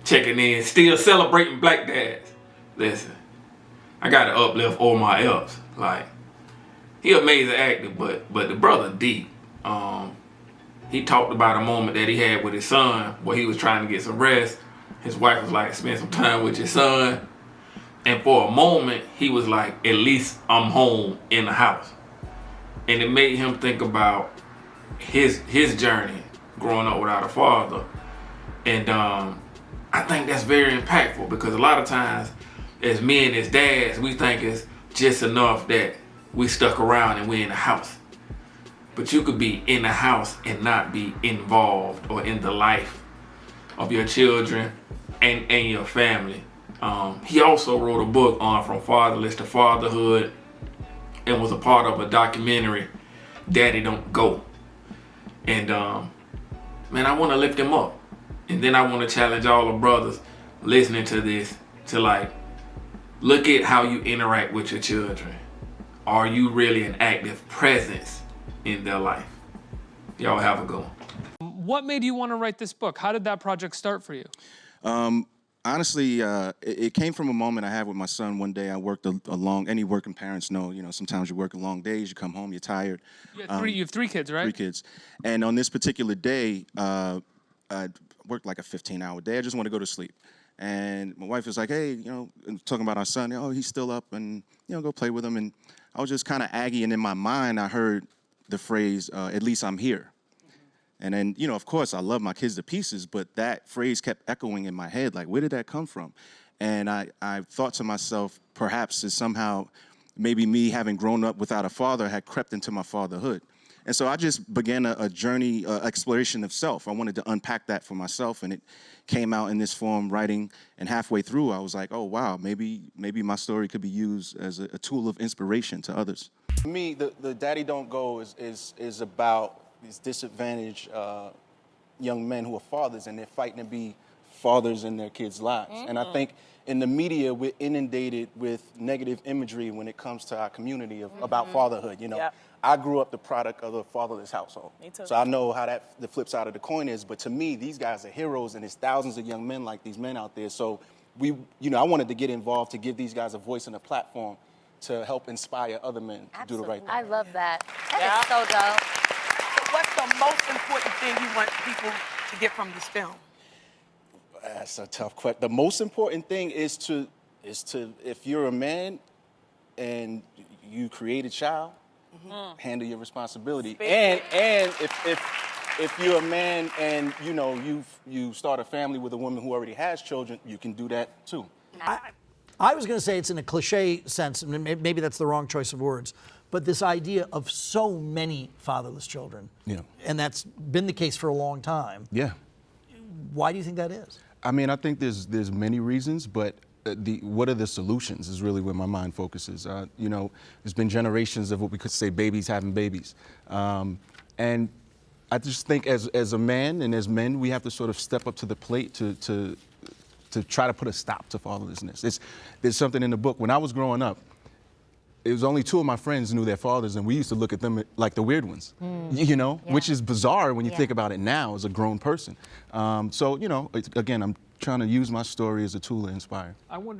checking in, still celebrating black dads. Listen, I gotta uplift Omar Epps. Like, he amazing actor, but the brother deep. He talked about a moment that he had with his son where he was trying to get some rest. His wife was like, spend some time with your son. And for a moment, he was like, at least I'm home in the house. And it made him think about his journey growing up without a father. And I think that's very impactful, because a lot of times as men, as dads, we think it's just enough that we stuck around and we're in the house. But you could be in the house and not be involved or in the life of your children and your family. He also wrote a book on From Fatherless to Fatherhood and was a part of a documentary, Daddy Don't Go. And man, I want to lift him up. And then I want to challenge all the brothers listening to this to, like, look at how you interact with your children. Are you really an active presence in their life? Y'all have a go. What made you want to write this book? How did that project start for you? Honestly, it came from a moment I had with my son one day. I worked a long, any working parents know, sometimes you work long days, you come home, you're tired. You have three kids, right? 3 kids. And on this particular day, I worked like a 15-hour day. I just want to go to sleep. And my wife was like, hey, talking about our son, oh, he's still up, and, go play with him. And I was just kind of aggy, and in my mind, I heard the phrase, at least I'm here. And then, of course, I love my kids to pieces, but that phrase kept echoing in my head, like, where did that come from? And I thought to myself, perhaps it's somehow maybe me having grown up without a father had crept into my fatherhood. And so I just began a journey, exploration of self. I wanted to unpack that for myself, and it came out in this form, writing, and halfway through, I was like, oh, wow, maybe my story could be used as a tool of inspiration to others. For me, the Daddy Don't Go is about these disadvantaged young men who are fathers, and they're fighting to be fathers in their kids' lives. Mm-hmm. And I think in the media, we're inundated with negative imagery when it comes to our community about fatherhood. Yep. I grew up the product of a fatherless household. Me too. So I know how the flip side of the coin is, but to me, these guys are heroes, and there's thousands of young men like these men out there. So I wanted to get involved to give these guys a voice and a platform to help inspire other men to do the right thing. I love that. That is so dope. What's the most important thing you want people to get from this film? That's a tough question. The most important thing is to if you're a man and you create a child, handle your responsibility. And if you're a man and you start a family with a woman who already has children, you can do that too. I was going to say it's in a cliche sense, and maybe that's the wrong choice of words, but this idea of so many fatherless children, and that's been the case for a long time. Yeah. Why do you think that is? I mean, I think there's many reasons, but what are the solutions is really where my mind focuses. There's been generations of what we could say babies having babies. And I just think as a man and as men, we have to sort of step up to the plate to try to put a stop to fatherlessness. There's something in the book. When I was growing up, it was only 2 of my friends knew their fathers, and we used to look at them like the weird ones, which is bizarre when you think about it now as a grown person. So, again, I'm trying to use my story as a tool to inspire. I wonder